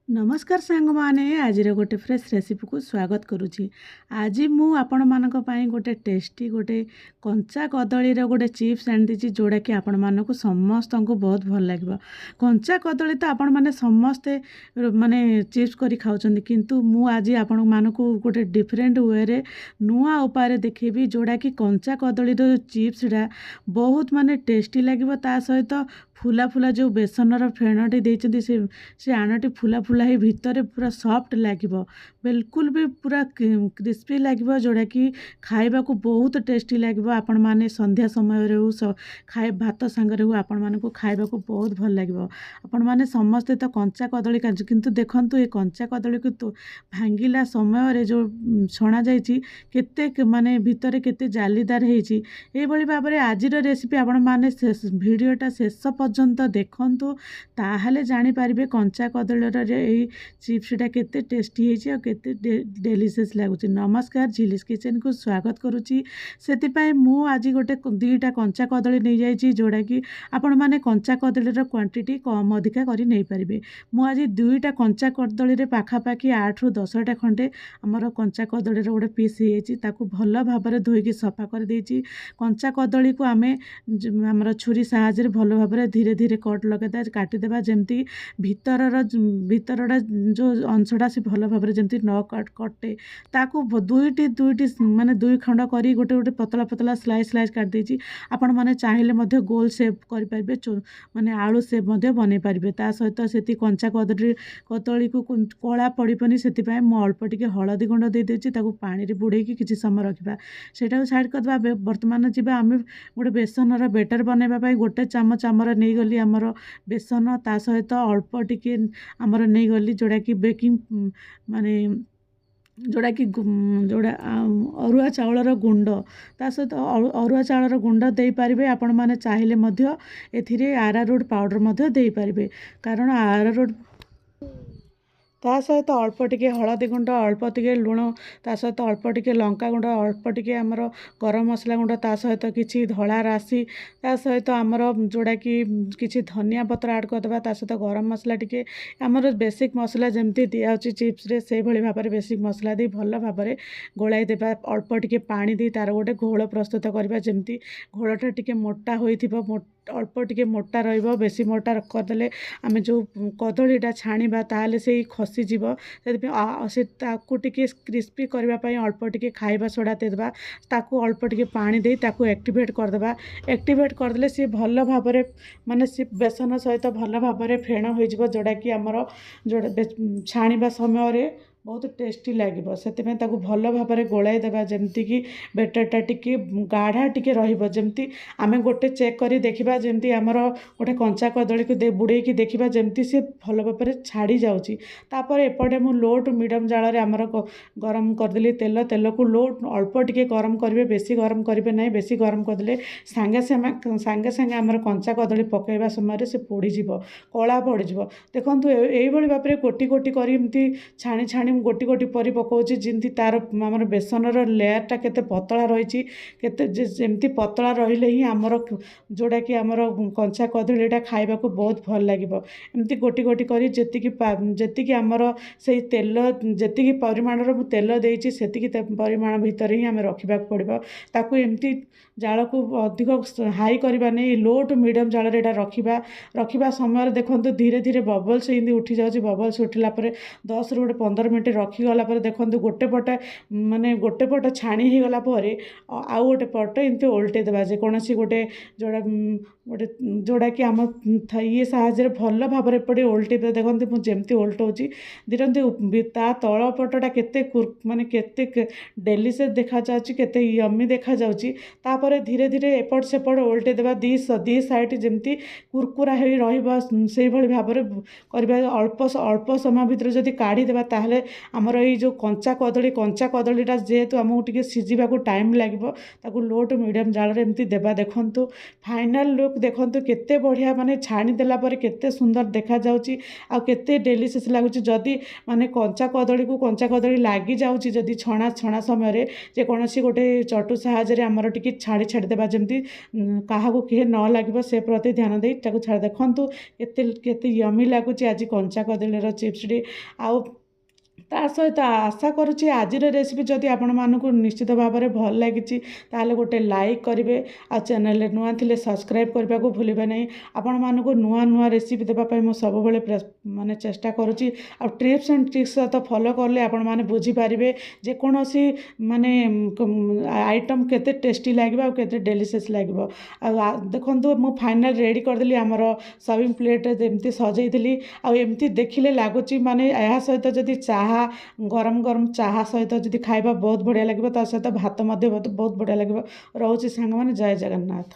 नमस्कार सांग माने आज गोटे फ्रेश रेसिपी को स्वागत करुच्ची। आज मु आपण मानक पई गोटे टेस्टी गोटे कंचा कदली गोटे चिप्स आनी जोड़ा कि आपण मानक समस्त को बहुत भल लगे। कंचा कदली तो आपण माने समस्ते माने चिप्स करी खाउछन, किंतु मु आज आपण मानक गोटे डिफरेंट वे रे नुआ उपाय देखेबी जोड़ा कि कंचा कदली चिप्सटा बहुत माने टेस्टी लगे। ता सहित फुला फुला जो बेसन फेणटी देते से आणटी फुला फुला ही भितर पूरा सॉफ्ट लगे, बिल्कुल भी पूरा क्रिस्पी लगे, जोड़ा कि खाइबा को बहुत टेस्टी लगे। आपण माने संध्या समय रे हो खाए भात सांगरे हो आपण माने को खाइबा को बहुत भल लगे। आपण माने समस्ते तो कंचा कदली खाइ, किंतु देखंतु ये कंचा कदली को तो भांगिला समय रे जो छणा जाइछि केते माने भितर केते जालीदार हेछि। ए भली भाबरे आजिर रेसिपी आपण माने भिडियोटा शेष पर्यंत देखंतु, ताहले जानि पारिबे कंचा कदलीर चिप्सटा केते टेस्टी हेछि और केते डेलीशियस लागुछि। नमस्कार, झिलिस किचन को स्वागत करुछि। सेतिपाई मु आज गोटे दुईटा कंचा कदली नहीं जाइछि, जोड़ा कि आपण माने कंचा कदलीर क्वांटिटी कम अधिका करी नहीं पारिबे। मु आज दुईटा कंचा कदली रे पाखापाखि 8 ରୁ 10टा खंडे हमर कंचा कदलीर गोटे पीस हेछि, ताकू भल भाबरे धोइकी सफा कर देछि। कंचा कदली को आमे हमर छुरी साहाय्य भल भाबरे धीरे धीरे कट लगेदा काटिदेबा, जेमती भितरटा जो अंशटा से भल भाबरे जेमती न कटे। ताकू दुईटी माने दुई खंड करी गोटे गोटे पतला पतला स्लाइस स्लाइस काट देछि। आपण माने चाहिले मध्य गोल शेप करि पारिबे, माने आलू शेप मध्य बनै पारिबे। ता सहित सेति कंचा कदली को कला पड़िबनी, सेति पय म अल्प टिके हळदी गुंड दे देछि, ताकू पानी रे बुड़ेकी किछि समय रखिबा। सेटा साइड करबा। वर्तमान जिबा आमे गोटे बेसनर बेटर बनैबा पय गोटे चामच आमर नै गली आमर बेसन, ता सहित अल्प टिके आमर नै गली जोड़ा कि बेकिंग माने जोड़ा कि जोड़ा अरुआ चाउलर गुंड, ता सहित अरुआ चाउलर गुंड दे पारिबे। आपण माने चाहिले मध्य एथिरे आरारोट पाउडर मध्य दे पारिबे, कारण आरारोट ता सहित अल्प टिके हळदी गुंड, अल्प टिके लुण, ता सहित अल्प टिके लंका गुंड, अल्प टिके आमर गरम मसला गुंड, ता सहित किछि धळा राशि, ता सहित आमर जोड़ा कि किछि धनिया पत्र ऐड करदेबा, ता सहित गरम मसला टिके आमर बेसिक मसला जेमती दिया होछि चिप्स रे से भली भाबरे बेसिक मसला दे भल भाबरे गोळाई देबा। अल्प टिके पानी दे तार गोटे घोळ प्रस्तुत करबा, जेमती घोळटा टिके मोटा होइथिबो, अल्प टिके मोटा रहिबो। बेसी मोटा करदेले आमे जो कदलीटा छाणीबा ताहले से खसी जीवो, से ताकू टिके क्रिस्पी करबा पई अल्प टिके खाइबा सोडा देबा, ताकू अल्प टिके पानी दे ताकू एक्टिवेट करदेबा। एक्टिवेट करदेले से भल भाबरे माने से बेसन सहित भल भाबरे फेण होई जीवो, जोड़ा कि हमर जोड़ा छाणीबा समय रे बहुत टेस्टी लगे। से भल भाव गोलाई देबा, जमती कि बेटरटा टिके गाढ़ा टिके रहिबो, जमती आमे गोटे चेक करी देखिबा, जमती आमर गोटे कंचा कदली को बुड़े की देखिबा जमती से भल भाव छाड़ी जाउची। तापर एपटे मु लो टू मीडियम जाल रे आमर गरम करदेली तेल को लो अल्प टिके गरम करिवे, बेसी गरम करिवे नहीं। बेसी गरम करदेले सांगे सांगे आमर कंचा कदली पकेइबा समय से पोड़ी जीवो, कला पड़ जीवो। देखंतु एई भली भाबरे गोटी गोटी करी एमती छाणी छाणी गोटी गोटी परी पकाउछि, जेमती तार आमर बेसनर लेयरटा केते पतला रहिछि, केते जेमती पतला रहिले ही आमर जोड़ा कि आमर कंचा कदलीटा खाइबा को बहुत भल लागिबो। एमती गोटी गोटी करी जेतिकी आमर से तेल जेतिकी परिमाणर मु तेल देइछि सेतिकी परिमाण भितर ही आमे रखिबा पड़िबो। ताकू एमती जाल को अधिक हाई करबा नहीं, लो टू मीडियम जाल रे एटा रखिबा समय देखंतु धीरे धीरे बबल्स इंदी उठी जाउछि। बबल्स उठिला परे 10 ରୁ 15 मिनट रखीगला पर देखो गोटे पटे माने गोटे पट छाणी हो गला पर आउ गोटे पट एमती ओल्टे देबा, जेकोसी गोटे जोड़ा कि आम ये साहाଯ୍य भल भाव एपटे ओल्टे देखो मुझे ओल्टाऊँगी धीरे ता तल पटटा केते माने केते डेलीशियस देखा जाउची, केते यम्मी देखा जाउची। तापर धीरे धीरे एपट सेपट ओल्टे देबा, दी साइड जेमती कुरकुरा हो रहिबा से भली भाबरे करबा। अल्प समय भितर जदि काढ़ी देबा ताहले आमर ये जो कंचा कदलीटा जेहेतु आमको टिके सिझिबा को टाइम लागिबो, ताकू लो टू मीडियम जाल रे एमती देबा। देखंतु फाइनल लुक ଦେଖନ୍ତୁ କେତେ ବଢ଼ିଆ ମାନେ ଛାଣିଦେଲା ପରେ କେତେ ସୁନ୍ଦର ଦେଖାଯାଉଛି ଆଉ କେତେ ଡେଲିସିୟସ୍ ଲାଗୁଛି। ଯଦି ମାନେ କଞ୍ଚା କଦଳୀ ଲାଗିଯାଉଛି ଯଦି ଛଣା ସମୟରେ ଯେକୌଣସି ଗୋଟେ ଚଟୁ ସାହାଯ୍ୟରେ ଆମର ଟିକେ ଛାଡ଼ିଦେବା ଯେମିତି କାହାକୁ କିଏ ନ ଲାଗିବ ସେ ପ୍ରତି ଧ୍ୟାନ ଦେଇ ତାକୁ ଛାଡ଼ି ଦେଖନ୍ତୁ କେତେ କେତେ ୟମି ଲାଗୁଛି ଆଜି କଞ୍ଚା କଦଳୀର ଚିପ୍ସଟି। ଆଉ ତା ସହିତ ଆଶା କରୁଛି ଆଜିର ରେସିପି ଯଦି ଆପଣମାନଙ୍କୁ ନିଶ୍ଚିତ ଭାବରେ ଭଲ ଲାଗିଛି ତାହେଲେ ଗୋଟେ ଲାଇକ୍ କରିବେ ଆଉ ଚ୍ୟାନେଲରେ ନୂଆ ଥିଲେ ସବସ୍କ୍ରାଇବ୍ କରିବାକୁ ଭୁଲିବେ ନାହିଁ। ଆପଣମାନଙ୍କୁ ନୂଆ ରେସିପି ଦେବା ପାଇଁ ମୁଁ ସବୁବେଳେ ମାନେ ଚେଷ୍ଟା କରୁଛି। ଆଉ ଟ୍ରିପ୍ସ ଆଣ୍ଡ ଟ୍ରିକ୍ସ ସହିତ ଫଲୋ କଲେ ଆପଣମାନେ ବୁଝିପାରିବେ ଯେକୌଣସି ମାନେ ଆଇଟମ୍ କେତେ ଟେଷ୍ଟି ଲାଗିବ ଆଉ କେତେ ଡେଲିସିୟସ୍ ଲାଗିବ। ଆଉ ଦେଖନ୍ତୁ ମୁଁ ଫାଇନାଲ୍ ରେଡ଼ି କରିଦେଲି ଆମର ସର୍ଭିଂ ପ୍ଲେଟ୍ରେ ଯେମିତି ସଜେଇଥିଲି ଆଉ ଏମିତି ଦେଖିଲେ ଲାଗୁଛି ମାନେ ଏହା ସହିତ ଯଦି ଚାହା ଗରମ ଚାହା ସହିତ ଯଦି ଖାଇବା ବହୁତ ବଢ଼ିଆ ଲାଗିବ। ତା ସହିତ ଭାତ ମଧ୍ୟ ବହୁତ ବଢ଼ିଆ ଲାଗିବ। ରହୁଛି ସାଙ୍ଗମାନେ, ଜୟ ଜଗନ୍ନାଥ।